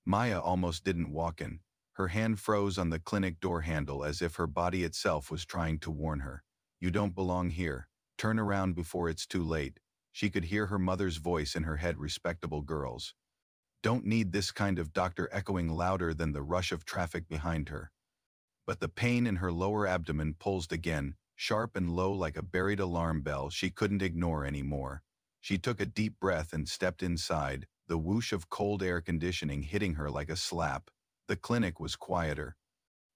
Maya almost didn't walk in. Her hand froze on the clinic door handle as if her body itself was trying to warn her. You don't belong here. Turn around before it's too late. She could hear her mother's voice in her head. Respectable girls don't need this kind of doctor, echoing louder than the rush of traffic behind her. But the pain in her lower abdomen pulsed again, sharp and low like a buried alarm bell she couldn't ignore anymore. She took a deep breath and stepped inside, the whoosh of cold air conditioning hitting her like a slap. The clinic was quieter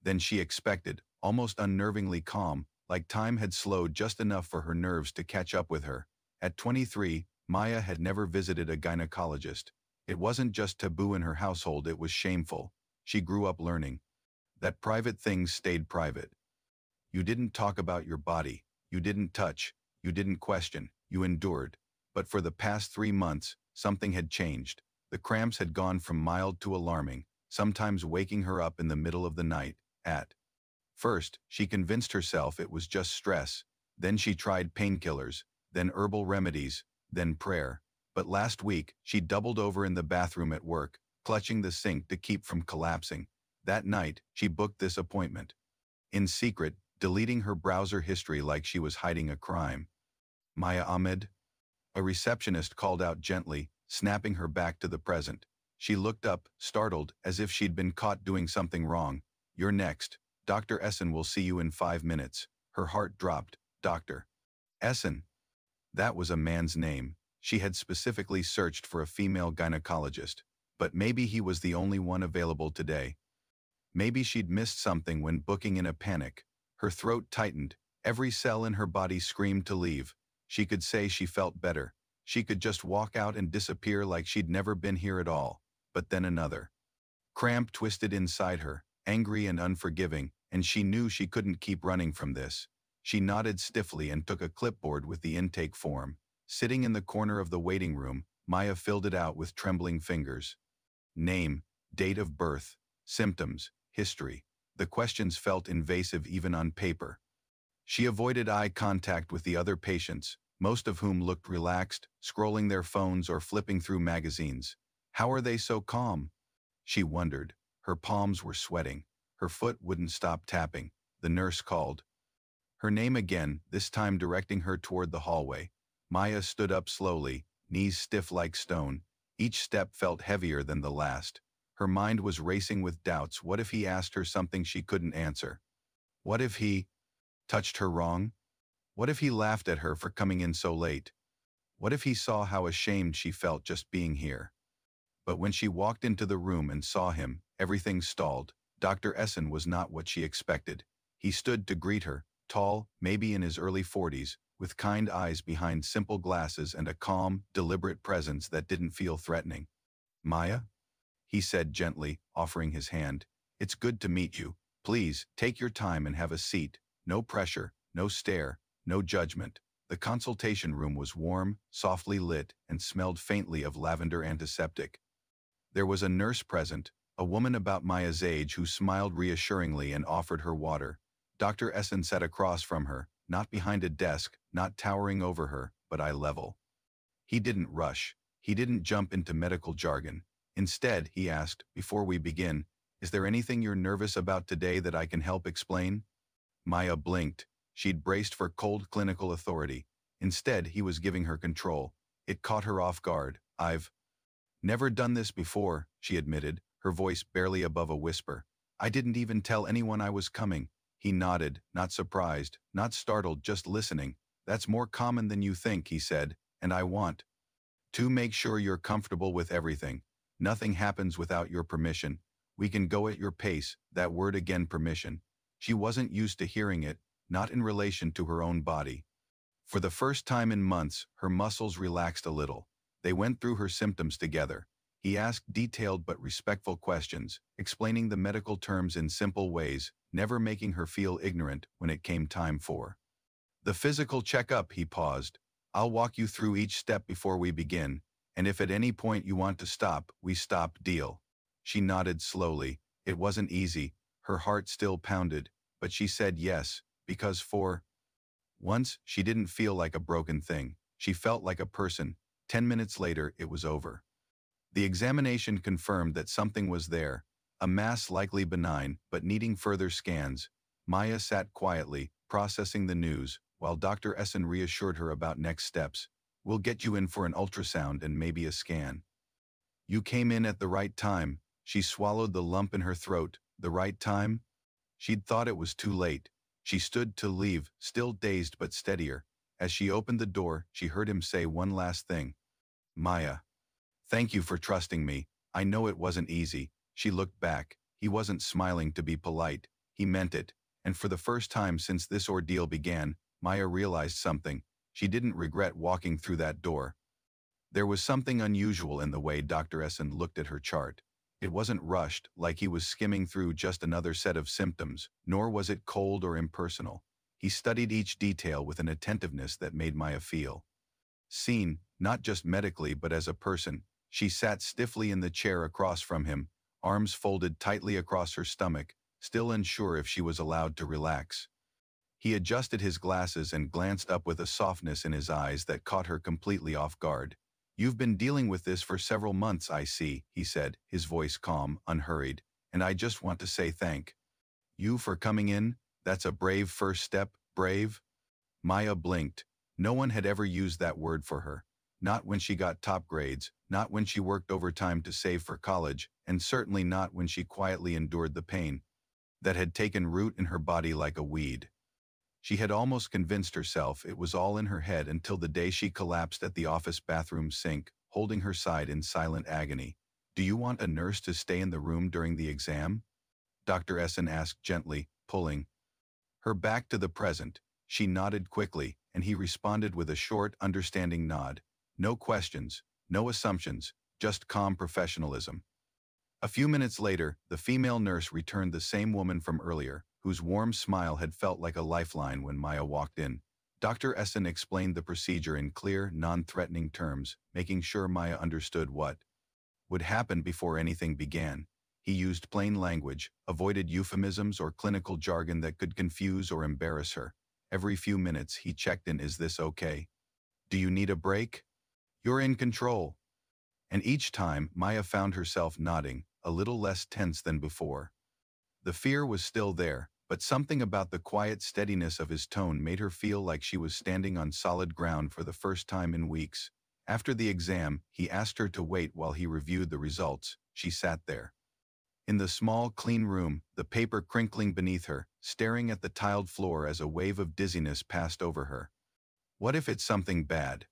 than she expected, almost unnervingly calm, like time had slowed just enough for her nerves to catch up with her. At 23, Maya had never visited a gynecologist. It wasn't just taboo in her household, it was shameful. She grew up learning that private things stayed private. You didn't talk about your body, you didn't touch, you didn't question, you endured. But for the past 3 months, something had changed. The cramps had gone from mild to alarming, sometimes waking her up in the middle of the night. At first, she convinced herself it was just stress. Then she tried painkillers, then herbal remedies, then prayer. But last week, she doubled over in the bathroom at work, clutching the sink to keep from collapsing. That night, she booked this appointment. In secret, deleting her browser history like she was hiding a crime. Maya Ahmed? A receptionist called out gently, snapping her back to the present. She looked up, startled, as if she'd been caught doing something wrong. You're next. Dr. Essen will see you in 5 minutes. Her heart dropped. Dr. Essen. That was a man's name. She had specifically searched for a female gynecologist. But maybe he was the only one available today. Maybe she'd missed something when booking in a panic. Her throat tightened. Every cell in her body screamed to leave. She could say she felt better. She could just walk out and disappear like she'd never been here at all. But then another cramp twisted inside her, angry and unforgiving, and she knew she couldn't keep running from this. She nodded stiffly and took a clipboard with the intake form. Sitting in the corner of the waiting room, Maya filled it out with trembling fingers. Name, date of birth, symptoms, history. The questions felt invasive even on paper. She avoided eye contact with the other patients, most of whom looked relaxed, scrolling their phones or flipping through magazines. How are they so calm? She wondered. Her palms were sweating. Her foot wouldn't stop tapping. The nurse called her name again, this time directing her toward the hallway. Maya stood up slowly, knees stiff like stone. Each step felt heavier than the last. Her mind was racing with doubts. What if he asked her something she couldn't answer? What if he touched her wrong? What if he laughed at her for coming in so late? What if he saw how ashamed she felt just being here? But when she walked into the room and saw him, everything stalled. Dr. Essen was not what she expected. He stood to greet her, tall, maybe in his early 40s, with kind eyes behind simple glasses and a calm, deliberate presence that didn't feel threatening. Maya? He said gently, offering his hand. It's good to meet you. Please, take your time and have a seat. No pressure, no stare, no judgment. The consultation room was warm, softly lit, and smelled faintly of lavender antiseptic. There was a nurse present, a woman about Maya's age who smiled reassuringly and offered her water. Dr. Essen sat across from her, not behind a desk, not towering over her, but eye level. He didn't rush. He didn't jump into medical jargon. Instead, he asked, before we begin, is there anything you're nervous about today that I can help explain? Maya blinked. She'd braced for cold clinical authority. Instead, he was giving her control. It caught her off guard. I've never done this before, she admitted, her voice barely above a whisper. I didn't even tell anyone I was coming. He nodded, not surprised, not startled, just listening. That's more common than you think, he said, and I want to make sure you're comfortable with everything. Nothing happens without your permission. We can go at your pace, that word again, permission. She wasn't used to hearing it, not in relation to her own body. For the first time in months, her muscles relaxed a little. They went through her symptoms together. He asked detailed but respectful questions, explaining the medical terms in simple ways, never making her feel ignorant when it came time for the physical checkup. He paused. I'll walk you through each step before we begin, and if at any point you want to stop, we stop, deal? She nodded slowly. It wasn't easy. Her heart still pounded, but she said yes, because for once, she didn't feel like a broken thing. She felt like a person. 10 minutes later, it was over. The examination confirmed that something was there, a mass likely benign but needing further scans. Maya sat quietly, processing the news, while Dr. Essen reassured her about next steps. We'll get you in for an ultrasound and maybe a scan. You came in at the right time. She swallowed the lump in her throat. The right time? She'd thought it was too late. She stood to leave, still dazed but steadier. As she opened the door, she heard him say one last thing. Maya. Thank you for trusting me. I know it wasn't easy. She looked back. He wasn't smiling to be polite. He meant it. And for the first time since this ordeal began, Maya realized something. She didn't regret walking through that door. There was something unusual in the way Dr. Essen looked at her chart. It wasn't rushed, like he was skimming through just another set of symptoms, nor was it cold or impersonal. He studied each detail with an attentiveness that made Maya feel seen, not just medically but as a person. She sat stiffly in the chair across from him, arms folded tightly across her stomach, still unsure if she was allowed to relax. He adjusted his glasses and glanced up with a softness in his eyes that caught her completely off guard. You've been dealing with this for several months, I see, he said, his voice calm, unhurried, and I just want to say thank you for coming in. That's a brave first step, brave. Maya blinked. No one had ever used that word for her. Not when she got top grades, not when she worked overtime to save for college, and certainly not when she quietly endured the pain that had taken root in her body like a weed. She had almost convinced herself it was all in her head until the day she collapsed at the office bathroom sink, holding her side in silent agony. Do you want a nurse to stay in the room during the exam? Dr. Essen asked gently, pulling her back to the present. She nodded quickly, and he responded with a short, understanding nod. No questions, no assumptions, just calm professionalism. A few minutes later, the female nurse returned, the same woman from earlier, whose warm smile had felt like a lifeline when Maya walked in. Dr. Essen explained the procedure in clear, non-threatening terms, making sure Maya understood what would happen before anything began. He used plain language, avoided euphemisms or clinical jargon that could confuse or embarrass her. Every few minutes, he checked in. Is this okay? Do you need a break? You're in control. And each time, Maya found herself nodding, a little less tense than before. The fear was still there, but something about the quiet steadiness of his tone made her feel like she was standing on solid ground for the first time in weeks. After the exam, he asked her to wait while he reviewed the results. She sat there in the small, clean room, the paper crinkling beneath her, staring at the tiled floor as a wave of dizziness passed over her. What if it's something bad?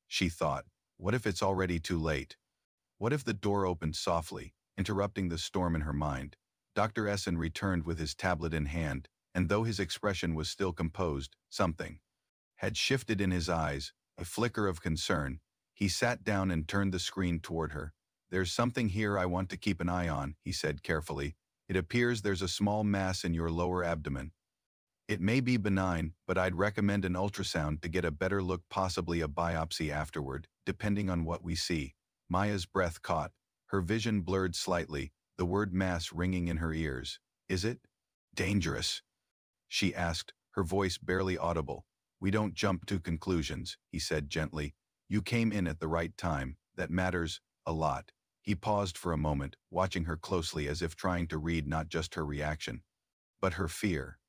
She thought. What if it's already too late? What if the door opened softly, interrupting the storm in her mind? Dr. Essen returned with his tablet in hand, and though his expression was still composed, something had shifted in his eyes, a flicker of concern. He sat down and turned the screen toward her. There's something here I want to keep an eye on, he said carefully. It appears there's a small mass in your lower abdomen. It may be benign, but I'd recommend an ultrasound to get a better look, possibly a biopsy afterward, depending on what we see. Maya's breath caught. Her vision blurred slightly, the word mass ringing in her ears. Is it dangerous? She asked, her voice barely audible. We don't jump to conclusions, he said gently. You came in at the right time. That matters a lot. He paused for a moment, watching her closely as if trying to read not just her reaction, but her fear.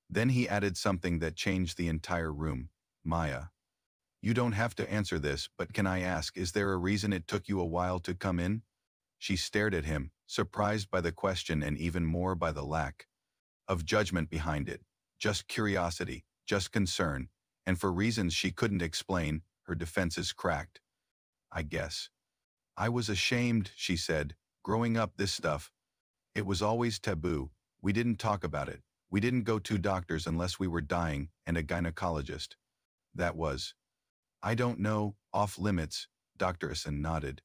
Then he added something that changed the entire room. Maya, you don't have to answer this, but can I ask, is there a reason it took you a while to come in? She stared at him, surprised by the question and even more by the lack of judgment behind it. Just curiosity, just concern, and for reasons she couldn't explain, her defenses cracked. I guess I was ashamed, she said. Growing up, this stuff, it was always taboo. We didn't talk about it. We didn't go to doctors unless we were dying, and a gynecologist. That was, I don't know, off limits. Dr. Essen nodded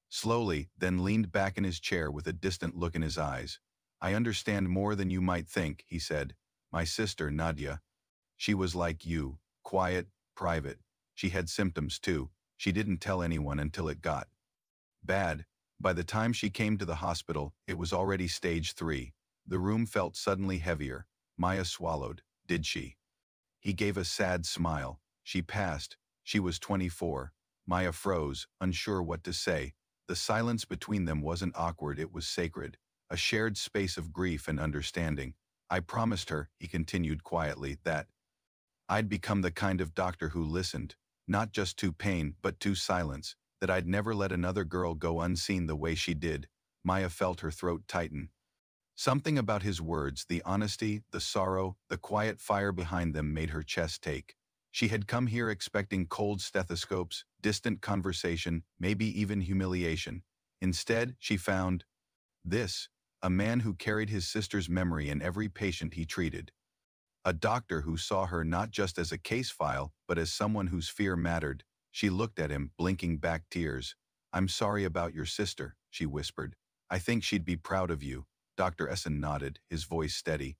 slowly, then leaned back in his chair with a distant look in his eyes. I understand more than you might think, he said. My sister, Nadia, she was like you, quiet, private. She had symptoms too. She didn't tell anyone until it got bad. By the time she came to the hospital, it was already stage 3. The room felt suddenly heavier. Maya swallowed. Did she? He gave a sad smile. She passed. She was 24. Maya froze, unsure what to say. The silence between them wasn't awkward, it was sacred, a shared space of grief and understanding. I promised her, he continued quietly, that I'd become the kind of doctor who listened, not just to pain, but to silence, that I'd never let another girl go unseen the way she did. Maya felt her throat tighten. Something about his words, the honesty, the sorrow, the quiet fire behind them made her chest take. She had come here expecting cold stethoscopes, distant conversation, maybe even humiliation. Instead, she found this, a man who carried his sister's memory in every patient he treated. A doctor who saw her not just as a case file, but as someone whose fear mattered. She looked at him, blinking back tears. "I'm sorry about your sister," she whispered. "I think she'd be proud of you." Dr. Essen nodded, his voice steady.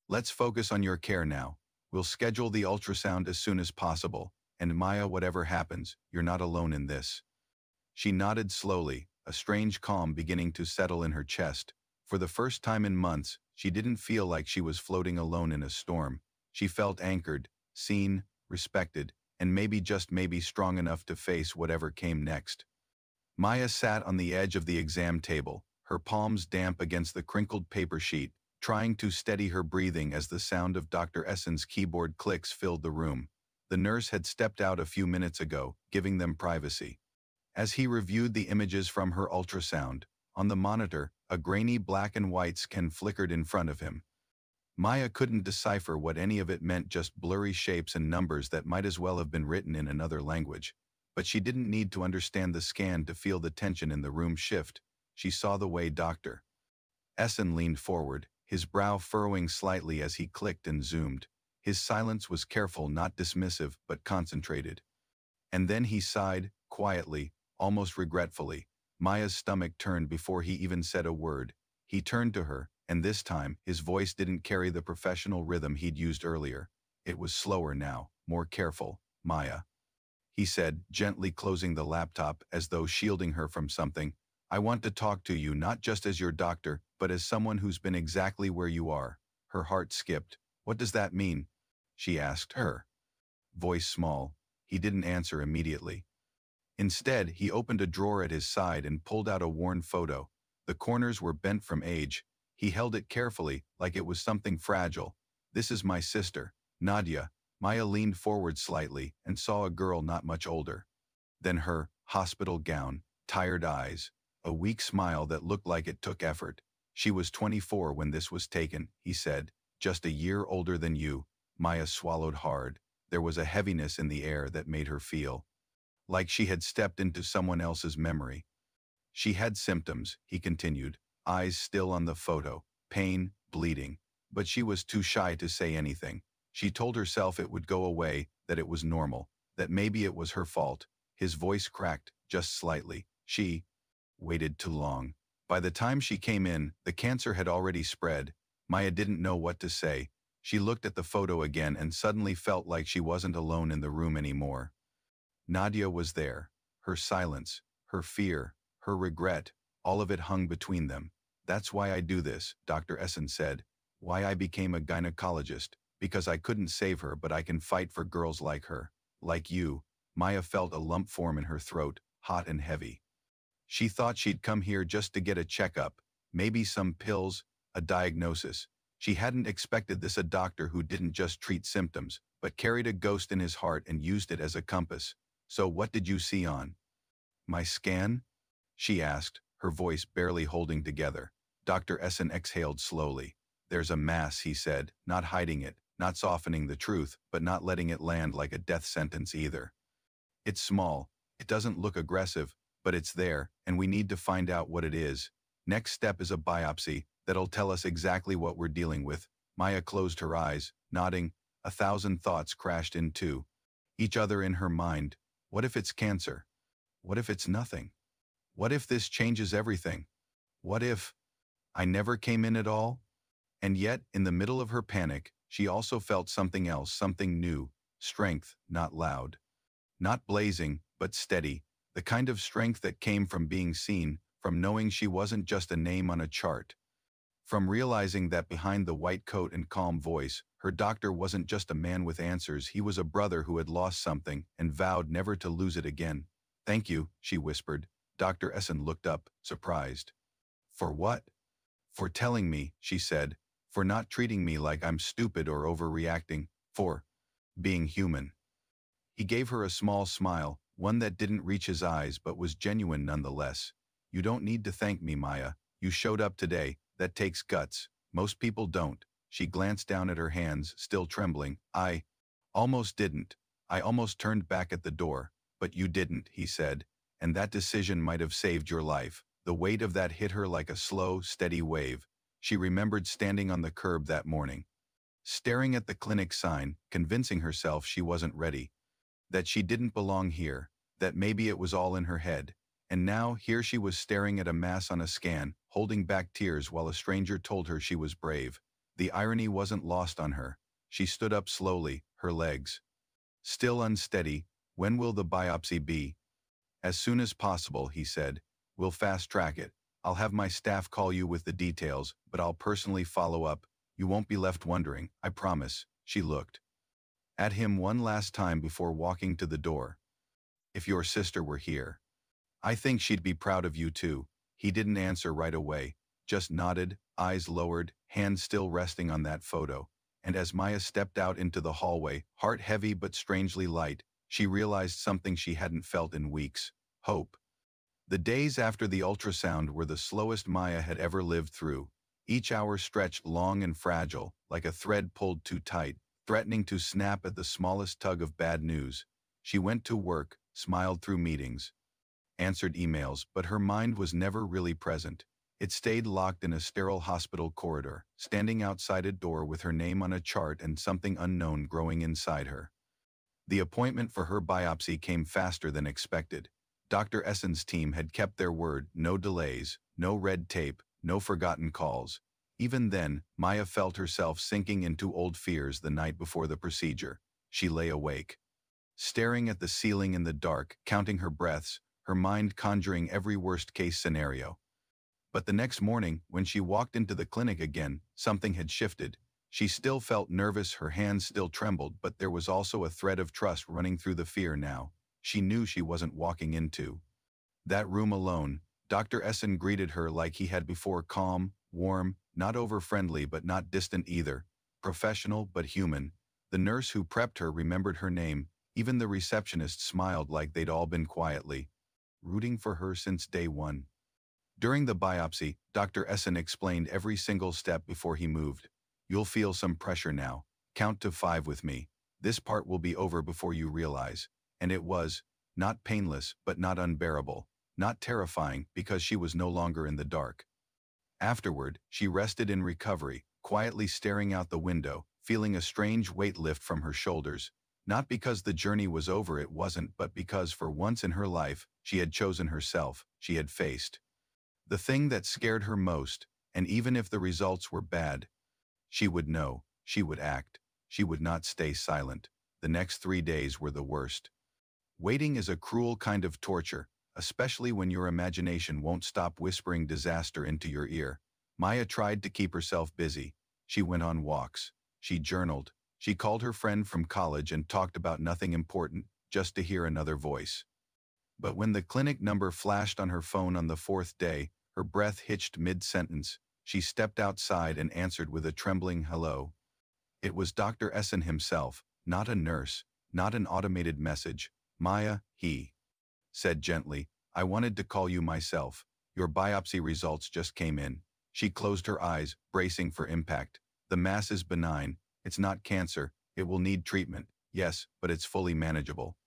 "Let's focus on your care now. We'll schedule the ultrasound as soon as possible. And Maya, whatever happens, you're not alone in this." She nodded slowly, a strange calm beginning to settle in her chest. For the first time in months, she didn't feel like she was floating alone in a storm. She felt anchored, seen, respected, and maybe just maybe strong enough to face whatever came next. Maya sat on the edge of the exam table, her palms damp against the crinkled paper sheet, trying to steady her breathing as the sound of Dr. Essen's keyboard clicks filled the room. The nurse had stepped out a few minutes ago, giving them privacy. As he reviewed the images from her ultrasound, on the monitor, a grainy black and white scan flickered in front of him. Maya couldn't decipher what any of it meant, just blurry shapes and numbers that might as well have been written in another language. But she didn't need to understand the scan to feel the tension in the room shift. She saw the way Dr. Essen leaned forward, his brow furrowing slightly as he clicked and zoomed. His silence was careful, not dismissive, but concentrated. And then he sighed, quietly, almost regretfully. Maya's stomach turned before he even said a word. He turned to her, and this time, his voice didn't carry the professional rhythm he'd used earlier. It was slower now, more careful. "Maya," he said, gently closing the laptop as though shielding her from something. "I want to talk to you not just as your doctor, but as someone who's been exactly where you are." Her heart skipped. "What does that mean?" she asked, her voice small. He didn't answer immediately. Instead, he opened a drawer at his side and pulled out a worn photo. The corners were bent from age. He held it carefully, like it was something fragile. "This is my sister, Nadia." Maya leaned forward slightly and saw a girl not much older than her, hospital gown, tired eyes, a weak smile that looked like it took effort. "She was 24 when this was taken," he said. "Just a year older than you." Maya swallowed hard. There was a heaviness in the air that made her feel like she had stepped into someone else's memory. "She had symptoms," he continued, eyes still on the photo, pain, bleeding, but she was too shy to say anything. She told herself it would go away, that it was normal, that maybe it was her fault. His voice cracked, just slightly. "She waited too long. By the time she came in, the cancer had already spread." Maya didn't know what to say. She looked at the photo again and suddenly felt like she wasn't alone in the room anymore. Nadia was there. Her silence, her fear, her regret, all of it hung between them. "That's why I do this," Dr. Essen said. "Why I became a gynecologist. Because I couldn't save her, but I can fight for girls like her. Like you." Maya felt a lump form in her throat, hot and heavy. She thought she'd come here just to get a checkup, maybe some pills, a diagnosis. She hadn't expected this, a doctor who didn't just treat symptoms, but carried a ghost in his heart and used it as a compass. "So what did you see on my scan?" she asked, her voice barely holding together. Dr. Essen exhaled slowly. "There's a mass," he said, not hiding it, not softening the truth, but not letting it land like a death sentence either. "It's small. It doesn't look aggressive, but it's there, and we need to find out what it is. Next step is a biopsy that'll tell us exactly what we're dealing with." Maya closed her eyes, nodding. 1,000 thoughts crashed into each other in her mind. What if it's cancer? What if it's nothing? What if this changes everything? What if I never came in at all? And yet, in the middle of her panic, she also felt something else, something new. Strength, not loud. Not blazing, but steady. The kind of strength that came from being seen, from knowing she wasn't just a name on a chart. From realizing that behind the white coat and calm voice, her doctor wasn't just a man with answers, he was a brother who had lost something and vowed never to lose it again. "Thank you," she whispered. Dr. Essen looked up, surprised. For what? For telling me, she said. For not treating me like I'm stupid or overreacting. For being human. He gave her a small smile, one that didn't reach his eyes but was genuine nonetheless. You don't need to thank me, Maya. You showed up today. That takes guts. Most people don't. She glanced down at her hands, still trembling. I almost didn't. I almost turned back at the door. But you didn't, he said. And that decision might have saved your life. The weight of that hit her like a slow, steady wave. She remembered standing on the curb that morning, staring at the clinic sign, convincing herself she wasn't ready, that she didn't belong here, that maybe it was all in her head. And now, here she was staring at a mass on a scan, holding back tears while a stranger told her she was brave. The irony wasn't lost on her. She stood up slowly, her legs still unsteady. When will the biopsy be? As soon as possible, he said. We'll fast-track it. I'll have my staff call you with the details, but I'll personally follow up. You won't be left wondering, I promise. She looked at him one last time before walking to the door. If your sister were here, I think she'd be proud of you too. He didn't answer right away, just nodded, eyes lowered, hands still resting on that photo. And as Maya stepped out into the hallway, heart heavy but strangely light, she realized something she hadn't felt in weeks: hope. The days after the ultrasound were the slowest Maya had ever lived through. Each hour stretched long and fragile, like a thread pulled too tight, threatening to snap at the smallest tug of bad news. She went to work, smiled through meetings, answered emails, but her mind was never really present. It stayed locked in a sterile hospital corridor, standing outside a door with her name on a chart and something unknown growing inside her. The appointment for her biopsy came faster than expected. Dr. Essen's team had kept their word: no delays, no red tape, no forgotten calls. Even then, Maya felt herself sinking into old fears the night before the procedure. She lay awake, staring at the ceiling in the dark, counting her breaths, her mind conjuring every worst-case scenario. But the next morning, when she walked into the clinic again, something had shifted. She still felt nervous, her hands still trembled, but there was also a thread of trust running through the fear now. She knew she wasn't walking into that room alone. Dr. Essen greeted her like he had before, calm, warm, not over-friendly but not distant either, professional but human. The nurse who prepped her remembered her name. Even the receptionist smiled like they'd all been quietly rooting for her since day one. During the biopsy, Dr. Essen explained every single step before he moved. You'll feel some pressure now. Count to 5 with me. This part will be over before you realize. And it was, not painless, but not unbearable, not terrifying, because she was no longer in the dark. Afterward, she rested in recovery, quietly staring out the window, feeling a strange weight lift from her shoulders. Not because the journey was over, it wasn't, but because for once in her life, she had chosen herself, she had faced the thing that scared her most, and even if the results were bad, she would know, she would act, she would not stay silent. The next 3 days were the worst. Waiting is a cruel kind of torture, especially when your imagination won't stop whispering disaster into your ear. Maya tried to keep herself busy. She went on walks. She journaled. She called her friend from college and talked about nothing important, just to hear another voice. But when the clinic number flashed on her phone on the 4th day, her breath hitched mid-sentence. She stepped outside and answered with a trembling hello. It was Dr. Essen himself, not a nurse, not an automated message. Maya, he said gently, I wanted to call you myself. Your biopsy results just came in. She closed her eyes, bracing for impact. The mass is benign. It's not cancer. It will need treatment. Yes, but it's fully manageable.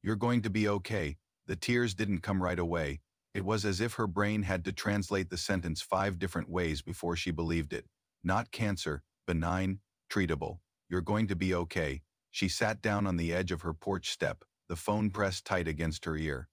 You're going to be okay. The tears didn't come right away. It was as if her brain had to translate the sentence 5 different ways before she believed it. Not cancer, benign, treatable. You're going to be okay. She sat down on the edge of her porch step, the phone pressed tight against her ear.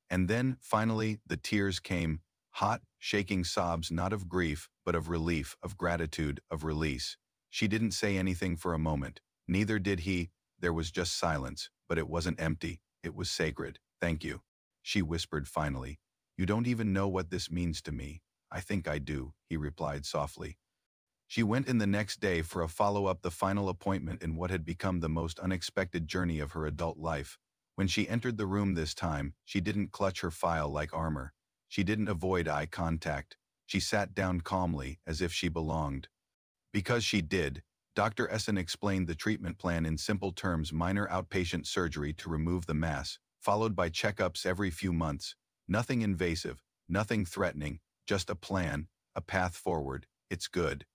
And then, finally, the tears came, hot, shaking sobs not of grief, but of relief, of gratitude, of release. She didn't say anything for a moment. Neither did he. There was just silence, but it wasn't empty. It was sacred. Thank you, she whispered finally. You don't even know what this means to me. I think I do, he replied softly. She went in the next day for a follow-up, the final appointment in what had become the most unexpected journey of her adult life. When she entered the room this time, she didn't clutch her file like armor. She didn't avoid eye contact. She sat down calmly, as if she belonged. Because she did, Dr. Essen explained the treatment plan in simple terms: minor outpatient surgery to remove the mass, followed by checkups every few months. Nothing invasive, nothing threatening, just a plan, a path forward. It's good.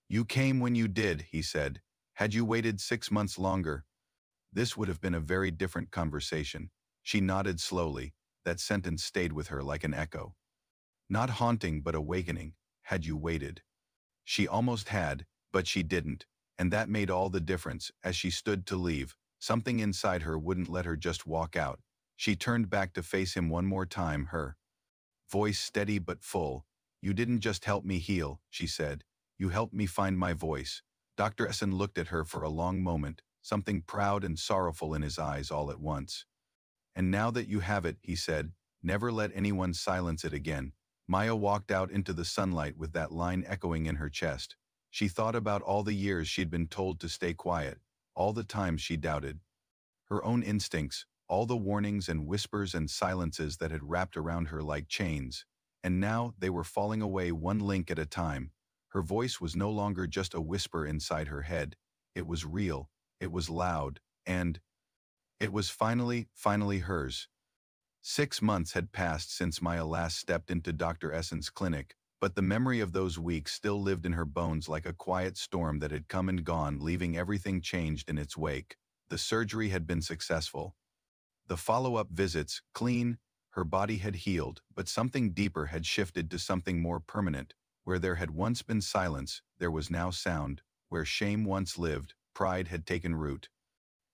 You came when you did, he said. Had you waited 6 months longer, this would have been a very different conversation. She nodded slowly. That sentence stayed with her like an echo. Not haunting but awakening. Had you waited? She almost had, but she didn't, and that made all the difference. As she stood to leave, something inside her wouldn't let her just walk out. She turned back to face him one more time, her voice steady but full. You didn't just help me heal, she said. You helped me find my voice. Dr. Essen looked at her for a long moment, something proud and sorrowful in his eyes all at once. And now that you have it, he said, never let anyone silence it again. Maya walked out into the sunlight with that line echoing in her chest. She thought about all the years she'd been told to stay quiet, all the times she doubted her own instincts, all the warnings and whispers and silences that had wrapped around her like chains. And now they were falling away one link at a time. Her voice was no longer just a whisper inside her head. It was real, it was loud, and it was finally hers. 6 months had passed since Maya last stepped into Dr. Essen's clinic, but the memory of those weeks still lived in her bones like a quiet storm that had come and gone, leaving everything changed in its wake. The surgery had been successful. The follow-up visits, clean. Her body had healed, but something deeper had shifted to something more permanent. Where there had once been silence, there was now sound. Where shame once lived, pride had taken root.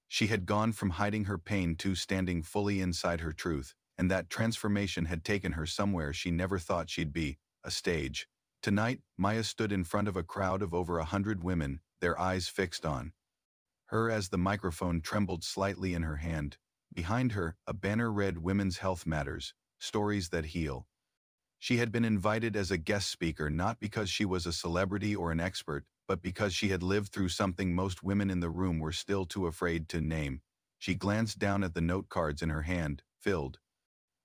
She had gone from hiding her pain to standing fully inside her truth, and that transformation had taken her somewhere she never thought she'd be, a stage. Tonight, Maya stood in front of a crowd of over 100 women, their eyes fixed on her as the microphone trembled slightly in her hand. Behind her, a banner read Women's Health Matters, Stories That Heal. She had been invited as a guest speaker not because she was a celebrity or an expert, but because she had lived through something most women in the room were still too afraid to name. She glanced down at the note cards in her hand, filled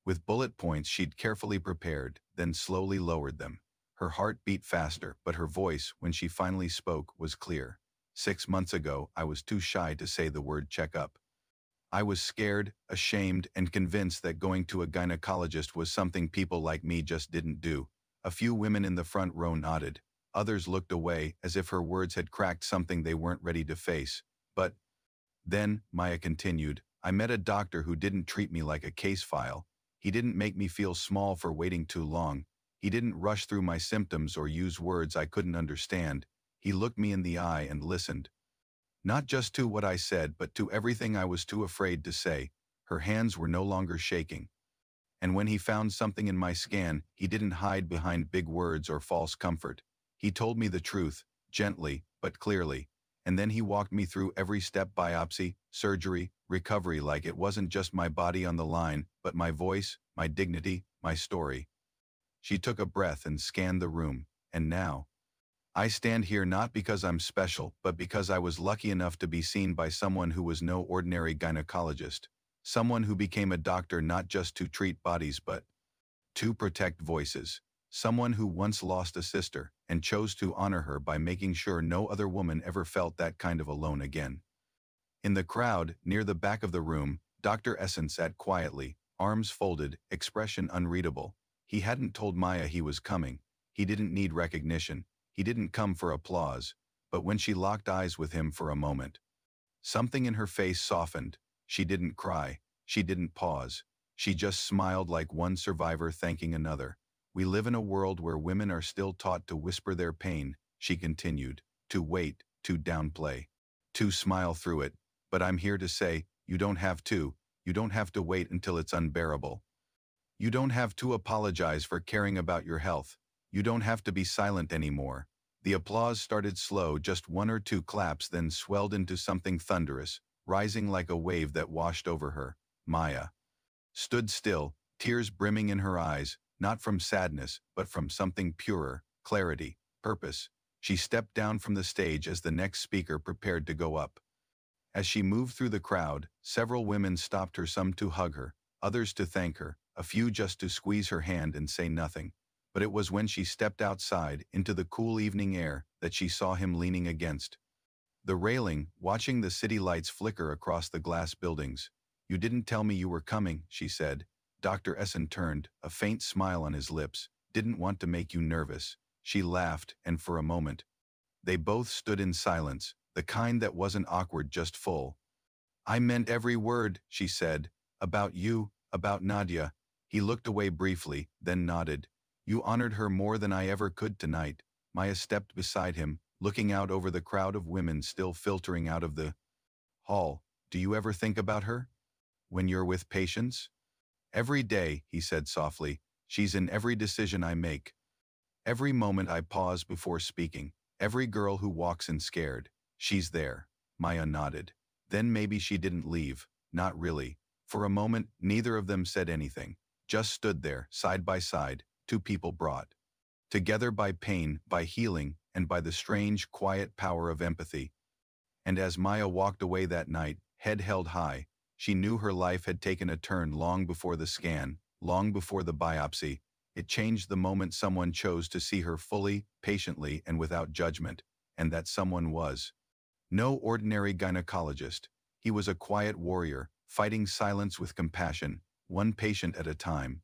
with bullet points she'd carefully prepared, then slowly lowered them. Her heart beat faster, but her voice, when she finally spoke, was clear. 6 months ago, I was too shy to say the word checkup. I was scared, ashamed, and convinced that going to a gynecologist was something people like me just didn't do. A few women in the front row nodded. Others looked away, as if her words had cracked something they weren't ready to face. But then, Maya continued, I met a doctor who didn't treat me like a case file. He didn't make me feel small for waiting too long. He didn't rush through my symptoms or use words I couldn't understand. He looked me in the eye and listened. Not just to what I said, but to everything I was too afraid to say. Her hands were no longer shaking. And when he found something in my scan, he didn't hide behind big words or false comfort. He told me the truth, gently, but clearly. And then he walked me through every step: biopsy, surgery, recovery, like it wasn't just my body on the line, but my voice, my dignity, my story. She took a breath and scanned the room. And now, I stand here not because I'm special, but because I was lucky enough to be seen by someone who was no ordinary gynecologist. Someone who became a doctor not just to treat bodies but to protect voices. Someone who once lost a sister and chose to honor her by making sure no other woman ever felt that kind of alone again. In the crowd, near the back of the room, Dr. Essen sat quietly, arms folded, expression unreadable. He hadn't told Maya he was coming. He didn't need recognition. He didn't come for applause. But when she locked eyes with him for a moment, something in her face softened. She didn't cry. She didn't pause. She just smiled like one survivor thanking another. We live in a world where women are still taught to whisper their pain, she continued, to wait, to downplay, to smile through it. But I'm here to say, you don't have to. You don't have to wait until it's unbearable. You don't have to apologize for caring about your health. You don't have to be silent anymore. The applause started slow, just 1 or 2 claps, then swelled into something thunderous, rising like a wave that washed over her. Maya stood still, tears brimming in her eyes, not from sadness, but from something purer, clarity, purpose. She stepped down from the stage as the next speaker prepared to go up. As she moved through the crowd, several women stopped her, some to hug her, others to thank her, a few just to squeeze her hand and say nothing. But it was when she stepped outside into the cool evening air that she saw him leaning against the railing, watching the city lights flicker across the glass buildings. "You didn't tell me you were coming," she said. Dr. Essen turned, a faint smile on his lips. "Didn't want to make you nervous." She laughed, and for a moment, they both stood in silence, the kind that wasn't awkward, just full. "I meant every word," she said. "About you, about Nadia." He looked away briefly, then nodded. "You honored her more than I ever could tonight." Maya stepped beside him, looking out over the crowd of women still filtering out of the hall. "Do you ever think about her? When you're with patients?" "Every day," he said softly. "She's in every decision I make. Every moment I pause before speaking. Every girl who walks in scared. She's there." Maya nodded. Then maybe she didn't leave. Not really. For a moment, neither of them said anything. Just stood there, side by side, two people brought together by pain, by healing, and by the strange, quiet power of empathy. And as Maya walked away that night, head held high, she knew her life had taken a turn long before the scan, long before the biopsy. It changed the moment someone chose to see her fully, patiently, and without judgment, and that someone was no ordinary gynecologist. He was a quiet warrior, fighting silence with compassion, one patient at a time.